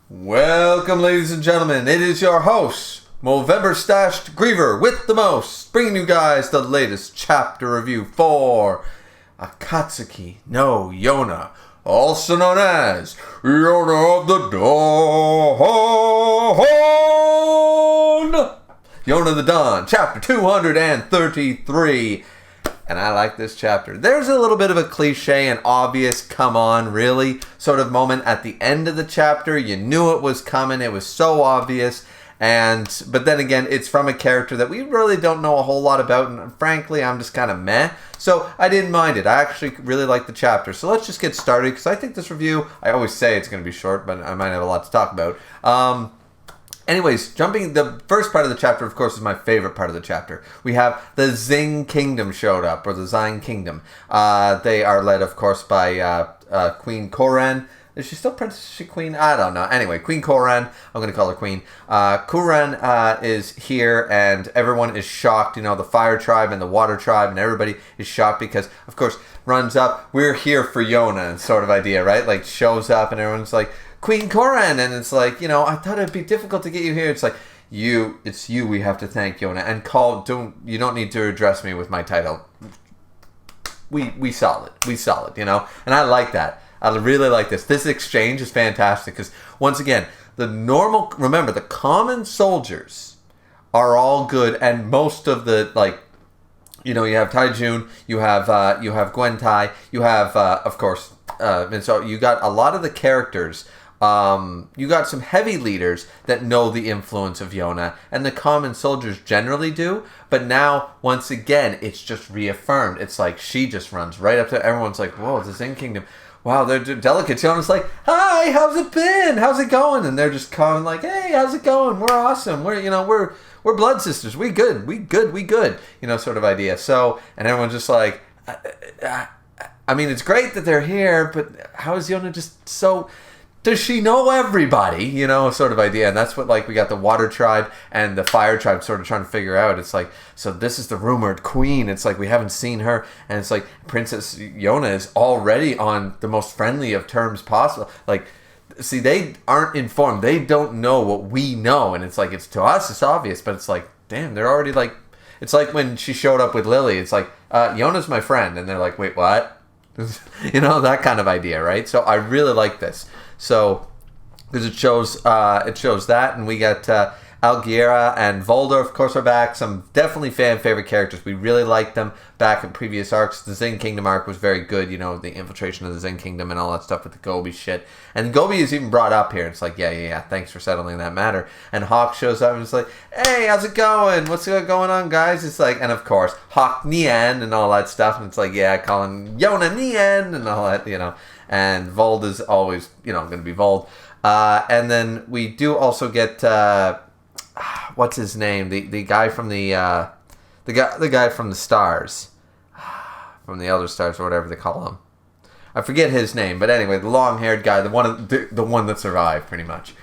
Welcome, ladies and gentlemen. It is your host, Movember Stashed Griever, with the most, bringing you guys the latest chapter review for Akatsuki no Yona, also known as Yona of the Dawn. Yona the Dawn, chapter 233. And I like this chapter. There's a little bit of a cliche and obvious, come on, really, sort of moment at the end of the chapter. You knew it was coming. It was so obvious. But then again, it's from a character that we really don't know a whole lot about. And frankly, I'm just kind of meh. So I didn't mind it. I actually really liked the chapter. So let's just get started, because I think this review, I always say it's going to be short, but I might have a lot to talk about. Anyways, the first part of the chapter, of course, is my favorite part of the chapter. We have the Zing Kingdom showed up, or the Zing Kingdom. They are led, of course, by Queen Koran. Is she still Princess? Is she Queen? I don't know. Anyway, Queen Koran. I'm going to call her Queen. Koran is here, and everyone is shocked. You know, the Fire Tribe and the Water Tribe, and everybody is shocked because, of course, runs up, we're here for Yona, sort of idea, right? Like, shows up, and everyone's like, Queen Koran, and it's like, you know, I thought it'd be difficult to get you here. It's like, it's you we have to thank, Yona, and you don't need to address me with my title. We solid, you know, and I like that. I really like this. This exchange is fantastic because, once again, remember, the common soldiers are all good, and most of the, like, you know, you have Taijun, you have Gwentai, you have, of course, and so you got a lot of the characters. You got some heavy leaders that know the influence of Yona, and the common soldiers generally do, but now, once again, it's just reaffirmed. It's like she just runs right up to everyone's like, whoa, the Zen Kingdom, wow, they're delicate. Yona's like, hi, how's it been? How's it going? And they're just calling like, hey, how's it going? We're awesome. We're blood sisters. We good, you know, sort of idea. So, and everyone's just like, I mean, it's great that they're here, but how is Yona just so... Does she know everybody? You know, sort of idea. And that's what, like, we got the Water Tribe and the Fire Tribe sort of trying to figure out. It's like, so this is the rumored queen. It's like, we haven't seen her. And it's like, Princess Yona is already on the most friendly of terms possible. Like, see, they aren't informed. They don't know what we know. And it's like, to us, it's obvious. But it's like, damn, they're already like... It's like when she showed up with Lily. It's like, Yona's my friend. And they're like, wait, what? You know, that kind of idea, right? So I really like this. So, because it shows that, and we got Algiera and Volder, of course, are back. Some definitely fan favorite characters. We really liked them back in previous arcs. The Zen Kingdom arc was very good, you know, the infiltration of the Zen Kingdom and all that stuff with the Gobi shit. And Gobi is even brought up here. It's like, yeah, thanks for settling that matter. And Hawk shows up and it's like, hey, how's it going? What's going on, guys? It's like, and of course, Hawk Nian and all that stuff. And it's like, yeah, calling Yona Nian and all that, you know. And Vold is always, you know, going to be Vold. And then we do also get, what's his name? The guy from the guy from the stars, from the Elder Stars or whatever they call him. I forget his name, but anyway, the long-haired guy, the one that survived, pretty much.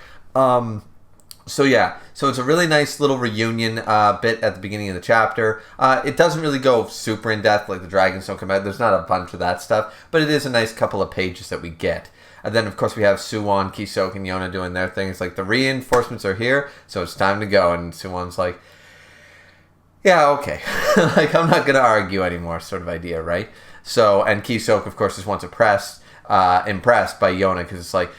So yeah, so it's a really nice little reunion bit at the beginning of the chapter. It doesn't really go super in depth, like the dragons don't come out. There's not a bunch of that stuff, but it is a nice couple of pages that we get. And then, of course, we have Soo-won, Kisok, and Yona doing their thing. It's like, the reinforcements are here, so it's time to go. And Soo-won's like, yeah, okay. Like, I'm not going to argue anymore, sort of idea, right? So, and Kisok, of course, is once impressed by Yona, because it's like,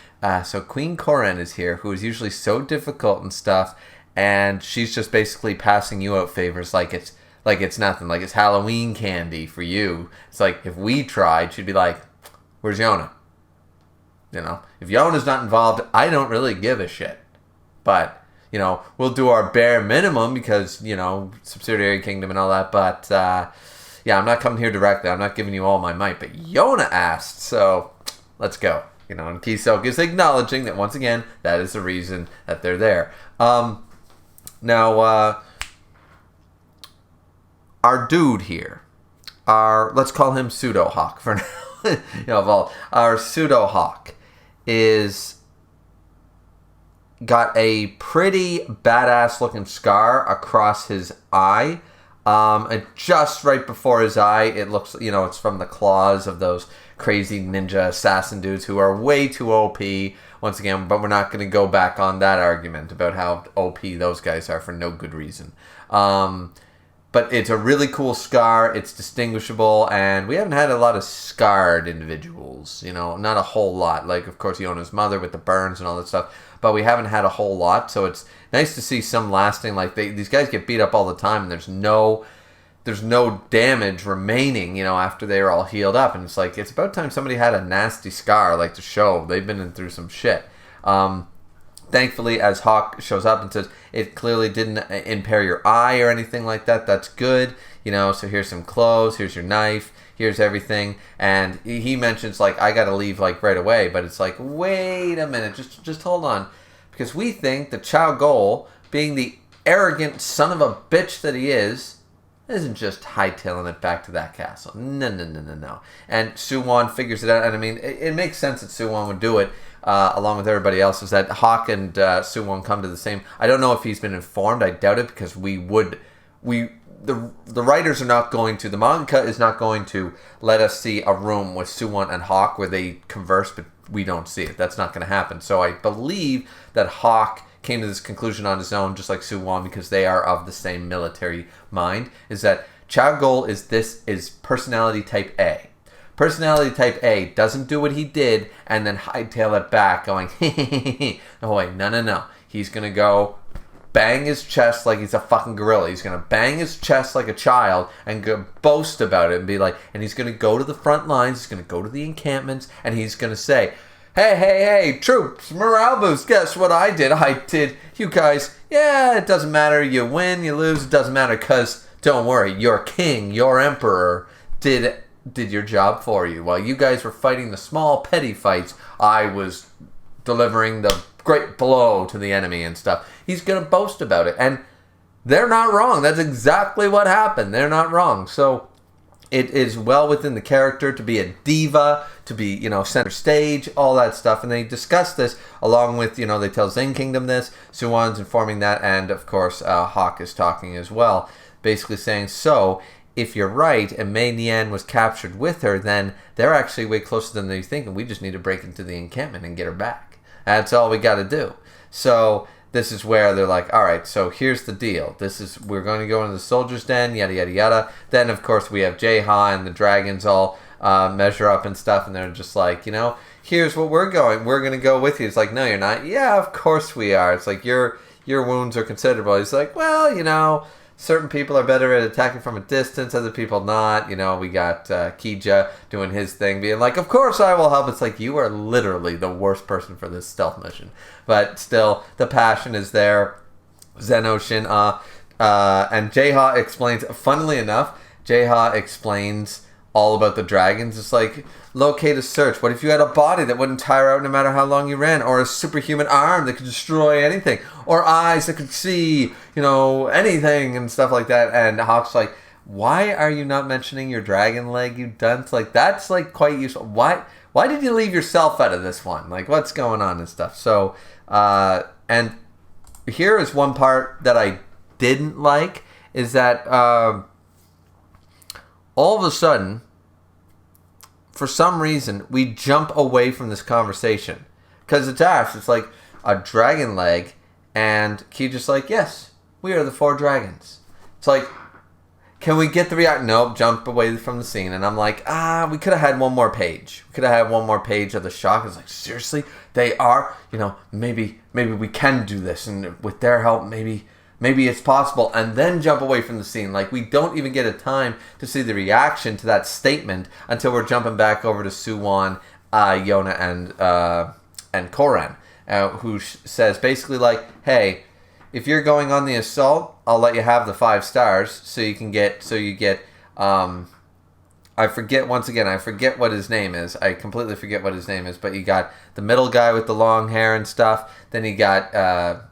so Queen Koran is here, who is usually so difficult and stuff, and she's just basically passing you out favors like it's nothing, like it's Halloween candy for you. It's like, if we tried, she'd be like, where's Yona? You know, if Yona's not involved, I don't really give a shit. But, you know, we'll do our bare minimum because, you know, subsidiary kingdom and all that. But, yeah, I'm not coming here directly. I'm not giving you all my might. But Yona asked, so let's go. You know, and Kisok is acknowledging that, once again, that is the reason that they're there. Now, our dude here, let's call him Pseudo Hawk for now. You know, our Pseudo Hawk is got a pretty badass looking scar across his eye. And just right before his eye, it looks, it's from the claws of those crazy ninja assassin dudes who are way too OP, once again, but we're not going to go back on that argument about how OP those guys are for no good reason. But it's a really cool scar. It's distinguishable, and we haven't had a lot of scarred individuals, not a whole lot. Like, of course, Yona's mother with the burns and all that stuff, but we haven't had a whole lot, so it's nice to see some lasting. Like, these guys get beat up all the time, and there's no damage remaining, after they're all healed up, and it's about time somebody had a nasty scar, like, to show they've been through some shit. Thankfully, as Hawk shows up and says, it clearly didn't impair your eye or anything like that. That's good. So here's some clothes, here's your knife, here's everything. And he mentions, I got to leave, right away. But it's wait a minute, just hold on. Because we think that Chow Gol, being the arrogant son of a bitch that he isn't just hightailing it back to that castle. No. And soo-won figures it out. And, I mean, it makes sense that soo-won would do it. Along with everybody else, is that Hawk and soo-won come to the same. I don't know if he's been informed. I doubt it, because the writers are not going to. The manga is not going to let us see a room with soo-won and Hawk where they converse, but we don't see it. That's not going to happen. So I believe that Hawk came to this conclusion on his own, just like soo-won, because they are of the same military mind. Is that Chow Gol is personality type A. Personality type A doesn't do what he did and then hightail it back going, oh wait, no. He's going to go bang his chest like he's a fucking gorilla. He's going to bang his chest like a child and go boast about it and be like, and he's going to go to the front lines, he's going to go to the encampments, and he's going to say, hey, troops, morale boost, guess what I did? You guys, it doesn't matter, you win, you lose, it doesn't matter, because don't worry, your king, your emperor did your job for you. While you guys were fighting the small petty fights, I was delivering the great blow to the enemy and stuff. He's going to boast about it. And they're not wrong. That's exactly what happened. They're not wrong. So it is well within the character to be a diva, to be, center stage, all that stuff. And they discuss this along with, they tell Zen Kingdom this. Soo-won's informing that. And, of course, Hawk is talking as well. Basically saying, so if you're right and Mei Nian was captured with her, then they're actually way closer than they think, and we just need to break into the encampment and get her back. That's all we got to do. So this is where they're like, all right, so here's the deal. We're going to go into the soldier's den, yada, yada, yada. Then, of course, we have jae-ha and the dragons all measure up and stuff, and they're just like, here's what we're going to go with you. It's like, no, you're not. Yeah, of course we are. It's like, your wounds are considerable. He's like, well, certain people are better at attacking from a distance, other people not. We got Kija doing his thing, being like, of course I will help. It's like, you are literally the worst person for this stealth mission. But still, the passion is there. Zenoshin, and jae-ha explains, funnily enough, jae-ha explains all about the dragons. It's like, locate a search. What if you had a body that wouldn't tire out no matter how long you ran? Or a superhuman arm that could destroy anything? Or eyes that could see, anything and stuff like that. And Hawk's like, why are you not mentioning your dragon leg, you dunce? Like, that's, quite useful. Why did you leave yourself out of this one? Like, what's going on and stuff? So, and here is one part that I didn't like, is that all of a sudden, for some reason, we jump away from this conversation. Because it's asked, it's like a dragon leg, and Key just like, yes, we are the 4 dragons. It's like, can we get the react? Nope, jump away from the scene. And I'm like, we could have had one more page. We could have had one more page of the shock. It's like, seriously? They are? Maybe we can do this, and with their help, maybe it's possible, and then jump away from the scene. Like, we don't even get a time to see the reaction to that statement until we're jumping back over to soo-won, Yona, and Koran, who says basically like, hey, if you're going on the assault, I'll let you have the 5 stars, so you get, I forget what his name is. I completely forget what his name is, but you got the middle guy with the long hair and stuff, then you got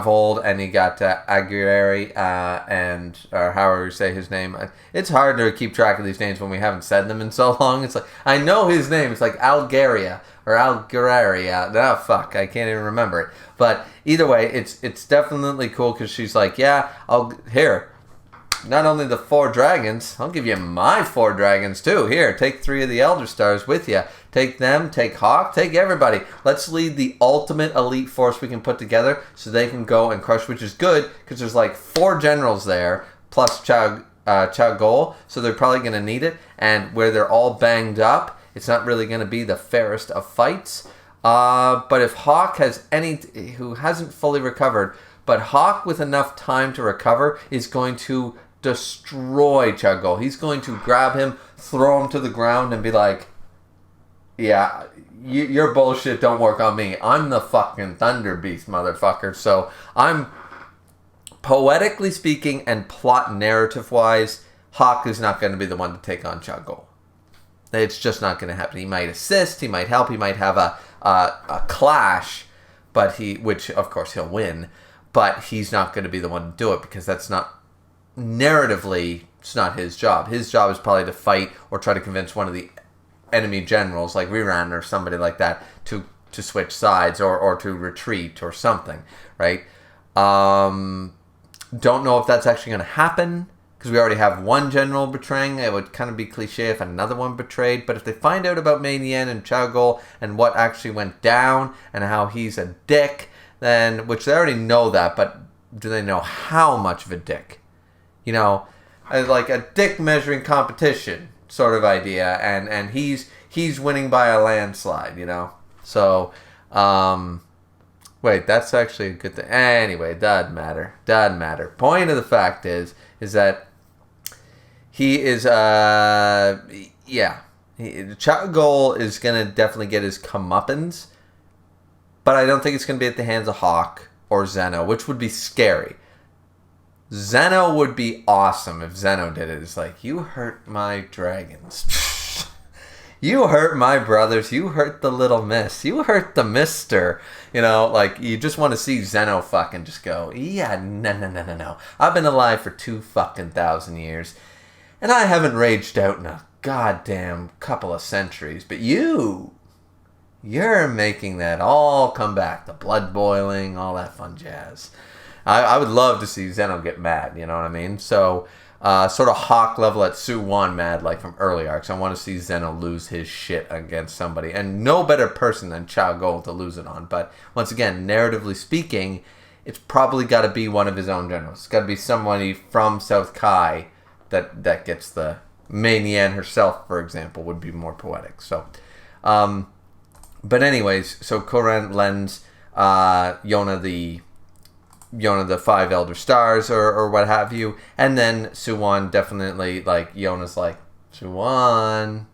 Vold, and you got Aguirre, or however you say his name. It's hard to keep track of these names when we haven't said them in so long. It's like, I know his name. It's like Algaria or Algaria. Oh, fuck, I can't even remember it. But either way, it's definitely cool because she's like, yeah, not only the 4 dragons, I'll give you my 4 dragons too. Here, take 3 of the Elder Stars with you. Take them, take Hawk, take everybody. Let's lead the ultimate elite force we can put together so they can go and crush, which is good because there's like 4 generals there plus Chagol, so they're probably going to need it. And where they're all banged up, it's not really going to be the fairest of fights. But if Hawk has who hasn't fully recovered, but Hawk with enough time to recover is going to destroy Chagol. He's going to grab him, throw him to the ground, and be like, yeah, your bullshit don't work on me. I'm the fucking Thunder Beast, motherfucker. So I'm, poetically speaking and plot narrative-wise, Hawk is not going to be the one to take on Chagol. It's just not going to happen. He might assist, he might help, he might have a clash, but which of course he'll win, but he's not going to be the one to do it because that's not, narratively, it's not his job. His job is probably to fight or try to convince one of the enemy generals like Riran or somebody like that to switch sides or to retreat or something, right? Don't know if that's actually going to happen because we already have one general betraying. It would kind of be cliche if another one betrayed, but if they find out about Mei Nian and Chagol and what actually went down and how he's a dick, then, which they already know that, but do they know how much of a dick? You know, like a dick measuring competition sort of idea, and he's winning by a landslide, you know. So, wait, that's actually a good thing. Anyway, doesn't matter. Point of the fact is that he is Chagol is gonna definitely get his comeuppance, but I don't think it's gonna be at the hands of Hawk or Zeno, which would be scary. Zeno would be awesome if Zeno did it. It's like, you hurt my dragons. You hurt my brothers. You hurt the little miss. You hurt the mister. You know, like, you just want to see Zeno fucking just go, yeah, no. I've been alive for 2,000 years, and I haven't raged out in a goddamn couple of centuries. But you're making that all come back. The blood boiling, all that fun jazz. I would love to see Zeno get mad, you know what I mean? So, sort of Hawk level at soo-won mad, like from early arcs. I want to see Zeno lose his shit against somebody. And no better person than Chagol to lose it on. But, once again, narratively speaking, it's probably got to be one of his own generals. It's got to be somebody from South Kai that gets the... Mei Nian herself, for example, would be more poetic. So, but anyways, so Koran lends Yona the 5 Elder Stars or what have you, and then soo-won definitely, like, Yona's like, soo-won,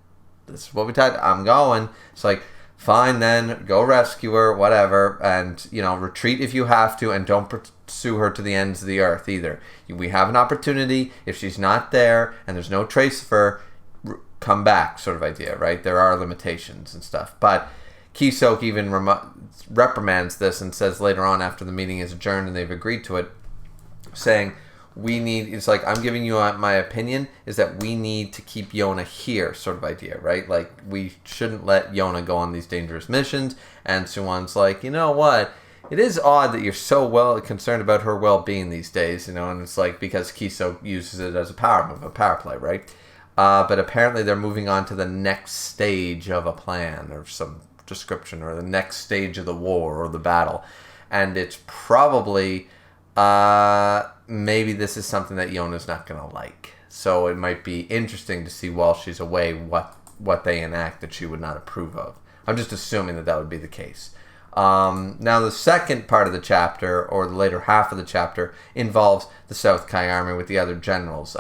this is what we tied, I'm going. It's like, fine then, go rescue her, whatever, and, you know, retreat if you have to, and don't pursue her to the ends of the earth either. We have an opportunity, if she's not there, and there's no trace of her, come back, sort of idea, right? There are limitations and stuff, but Kisok even reprimands this and says later on after the meeting is adjourned and they've agreed to it, saying, it's like, I'm giving you my opinion, is that we need to keep Yona here, sort of idea, right? Like, we shouldn't let Yona go on these dangerous missions, and soo-won's like, you know what? It is odd that you're so well concerned about her well-being these days, you know, and it's like, because Kisok uses it as a power move, a power play, right? But apparently they're moving on to the next stage of a plan, or some description, or the next stage of the war or the battle, and it's probably maybe this is something that Yona's not gonna like, so it might be interesting to see while she's away what they enact that she would not approve of. I'm just assuming that would be the case. Now the second part of the chapter, or the later half of the chapter, involves the South Kai army with the other generals.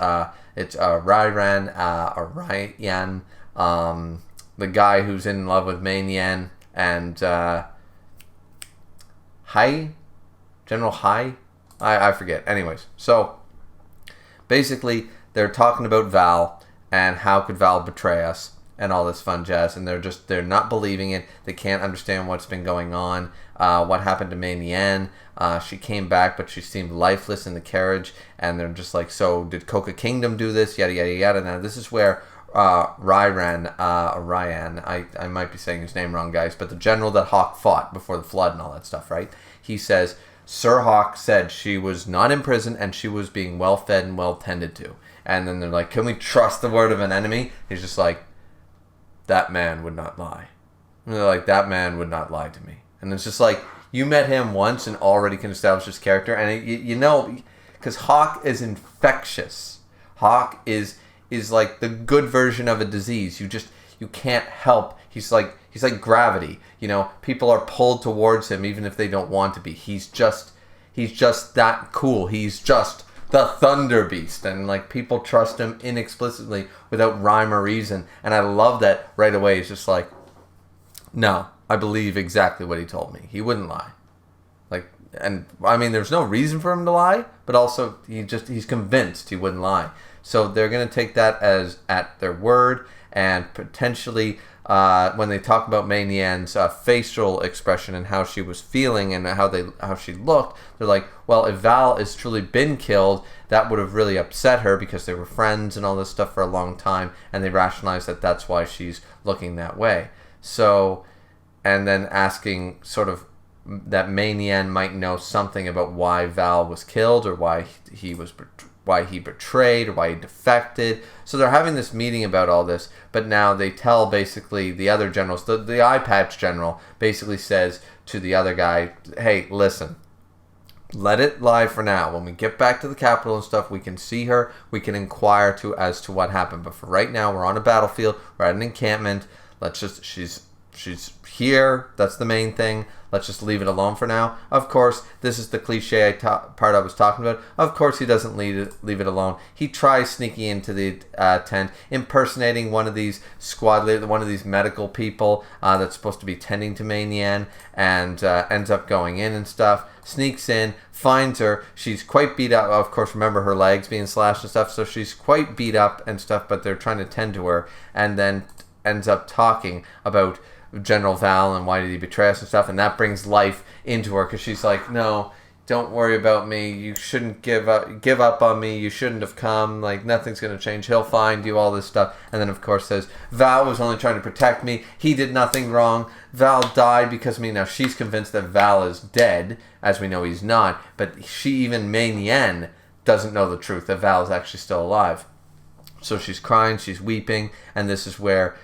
It's Ryan, the guy who's in love with Mei Nian, and General Hai? I forget. Anyways, so basically they're talking about Val and how could Val betray us and all this fun jazz, and they're not believing it. They can't understand what's been going on. What happened to Mei Nian? She came back, but she seemed lifeless in the carriage, and they're just like, so did Coca Kingdom do this? Yada yada yada. Now this is where Ryan, I might be saying his name wrong, guys, but the general that Hawk fought before the flood and all that stuff, right? He says, Sir Hawk said she was not in prison and she was being well fed and well tended to. And then they're like, can we trust the word of an enemy? He's just like, that man would not lie. And they're like, that man would not lie to me. And it's just like, you met him once and already can establish his character. And you know, because Hawk is infectious. Hawk is like the good version of a disease. You can't help. He's like gravity. You know, people are pulled towards him even if they don't want to be. He's just that cool. He's just the Thunder Beast, and like people trust him inexplicably without rhyme or reason. And I love that right away. He's just like, no, I believe exactly what he told me. He wouldn't lie. Like, and I mean, there's no reason for him to lie, but also he's convinced he wouldn't lie. So they're going to take that as at their word, and potentially when they talk about Mei Nian's facial expression and how she was feeling and how she looked, they're like, well, if Val has truly been killed, that would have really upset her because they were friends and all this stuff for a long time, and they rationalized that that's why she's looking that way. So, and then asking sort of that Mei Nian might know something about why Val was killed, or why he betrayed, or why he defected. So they're having this meeting about all this, but now they tell basically the other generals, the eye patch general basically says to the other guy, hey, listen, let it lie for now. When we get back to the capital and stuff, we can see her, we can inquire as to what happened. But for right now, we're on a battlefield, we're at an encampment. She's here. That's the main thing. Let's just leave it alone for now. Of course, this is the cliche part I was talking about. Of course, he doesn't leave it alone. He tries sneaking into the tent, impersonating one of these one of these medical people that's supposed to be tending to Mei Nian, and ends up going in and stuff. Sneaks in, finds her. She's quite beat up. Of course, remember her legs being slashed and stuff, so she's quite beat up and stuff, but they're trying to tend to her, and then ends up talking about General Val and why did he betray us and stuff, and that brings life into her because she's like, no, don't worry about me, you shouldn't give up on me, you shouldn't have come, like nothing's going to change, he'll find you, all this stuff. And then of course says, Val was only trying to protect me, he did nothing wrong, Val died because of me. Now she's convinced that Val is dead, as we know he's not, but even Mei Nian doesn't know the truth, that Val is actually still alive. So she's crying, she's weeping, and this is where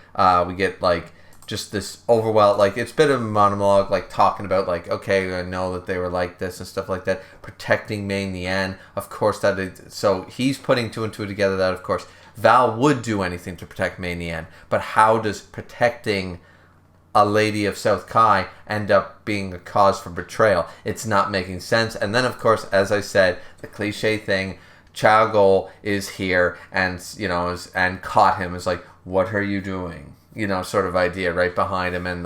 we get like just this overwhelmed, like it's a bit of a monologue, like talking about like, okay, I know that they were like this and stuff like that, protecting Mei Nian. Of course so he's putting two and two together that of course Val would do anything to protect Mei Nian, but how does protecting a lady of South Kai end up being a cause for betrayal? It's not making sense. And then of course, as I said, the cliche thing, Chao Gol is here and and caught him, is like, what are you doing? Sort of idea right behind him, and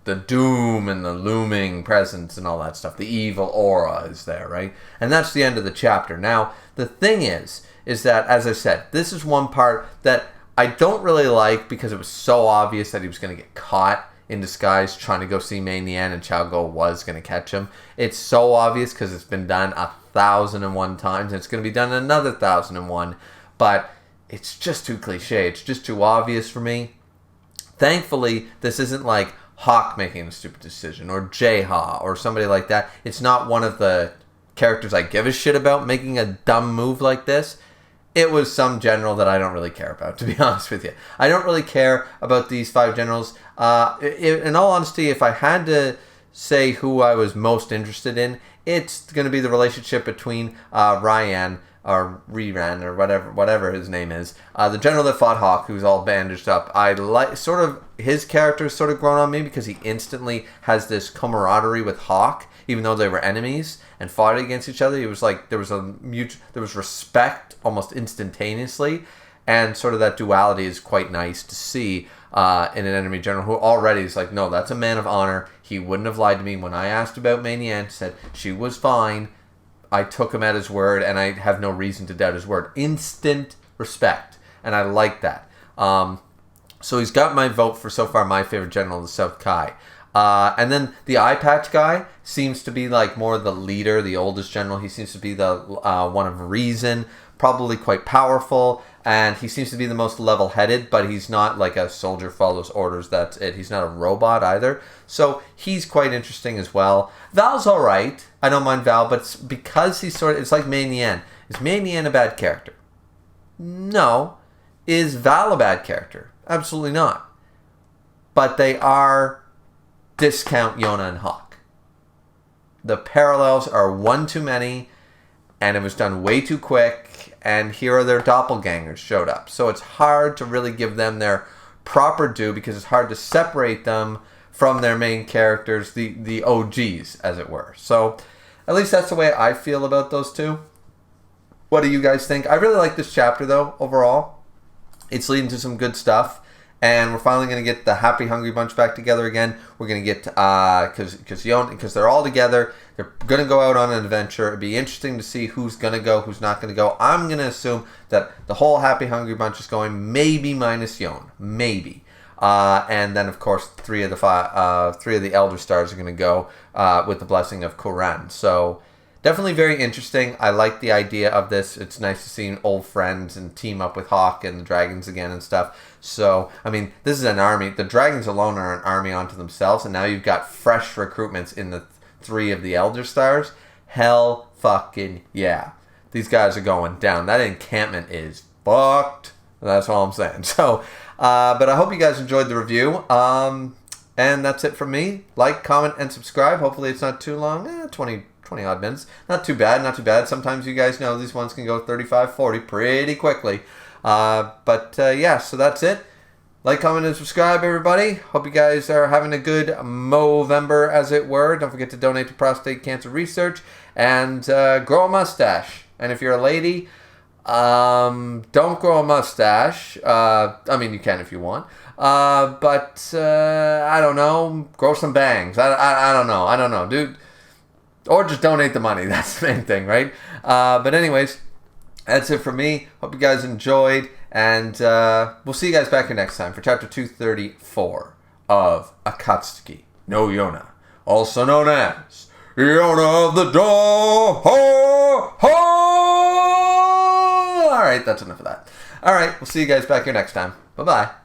the doom and the looming presence and all that stuff. The evil aura is there, right? And that's the end of the chapter. Now, the thing is that, as I said, this is one part that I don't really like because it was so obvious that he was going to get caught in disguise trying to go see Mei Nian and Chao Gol was going to catch him. It's so obvious because it's been done 1,001 times and it's going to be done another 1,001, but it's just too cliche. It's just too obvious for me. Thankfully, this isn't like Hawk making a stupid decision or jae-ha or somebody like that. It's not one of the characters I give a shit about making a dumb move like this. It was some general that I don't really care about, to be honest with you. I don't really care about these 5 generals. In all honesty, if I had to say who I was most interested in, it's going to be the relationship between Ryan, or Riran, or whatever his name is, the general that fought Hawk, who's all bandaged up. I like his character sort of grown on me because he instantly has this camaraderie with Hawk, even though they were enemies and fought against each other. It was like there was respect almost instantaneously, and sort of that duality is quite nice to see in an enemy general who already is like, no, that's a man of honor. He wouldn't have lied to me when I asked about Mei Nian. Said she was fine. I took him at his word, and I have no reason to doubt his word. Instant respect, and I like that. So he's got my vote for so far my favorite general of the South Kai. And then the eye patch guy seems to be like more the leader, the oldest general. He seems to be the one of reason, probably quite powerful. And he seems to be the most level-headed, but he's not like a soldier follows orders, that's it. He's not a robot either. So he's quite interesting as well. Val's alright. I don't mind Val, but it's because he's sort of... It's like Mei Nian. Is Mei Nian a bad character? No. Is Val a bad character? Absolutely not. But they are discount Yona and Hawk. The parallels are one too many, and it was done way too quick, and here are their doppelgangers showed up. So it's hard to really give them their proper due because it's hard to separate them from their main characters, the OGs, as it were. So at least that's the way I feel about those two. What do you guys think? I really like this chapter, though, overall. It's leading to some good stuff. And we're finally going to get the Happy Hungry Bunch back together again. We're going to get, because they're all together. They're going to go out on an adventure. It'd be interesting to see who's going to go, who's not going to go. I'm going to assume that the whole Happy Hungry Bunch is going, maybe minus Yona. Maybe. And then, of course, three of the Elder Stars are going to go with the blessing of Kuran. So definitely very interesting. I like the idea of this. It's nice to see old friends and team up with Hawk and the dragons again and stuff. So, I mean, this is an army. The dragons alone are an army unto themselves, and now you've got fresh recruitments in the three of the Elder Stars. Hell fucking yeah. These guys are going down. That encampment is fucked. That's all I'm saying. So, but I hope you guys enjoyed the review. And that's it from me. Like, comment, and subscribe. Hopefully it's not too long. 20 odd minutes. Not too bad, not too bad. Sometimes you guys know these ones can go 35, 40 pretty quickly. Yeah, so that's it. Like, comment, and subscribe, everybody. Hope you guys are having a good Movember, as it were. Don't forget to donate to prostate cancer research and grow a mustache. And if you're a lady, don't grow a mustache. I mean, you can if you want. But I don't know. Grow some bangs. I don't know. I don't know, dude. Or just donate the money. That's the main thing, right? But anyways, that's it for me. Hope you guys enjoyed. And we'll see you guys back here next time for chapter 234 of Akatsuki no Yona. Also known as Yona of the Dawn. Alright, that's enough of that. Alright, we'll see you guys back here next time. Bye-bye.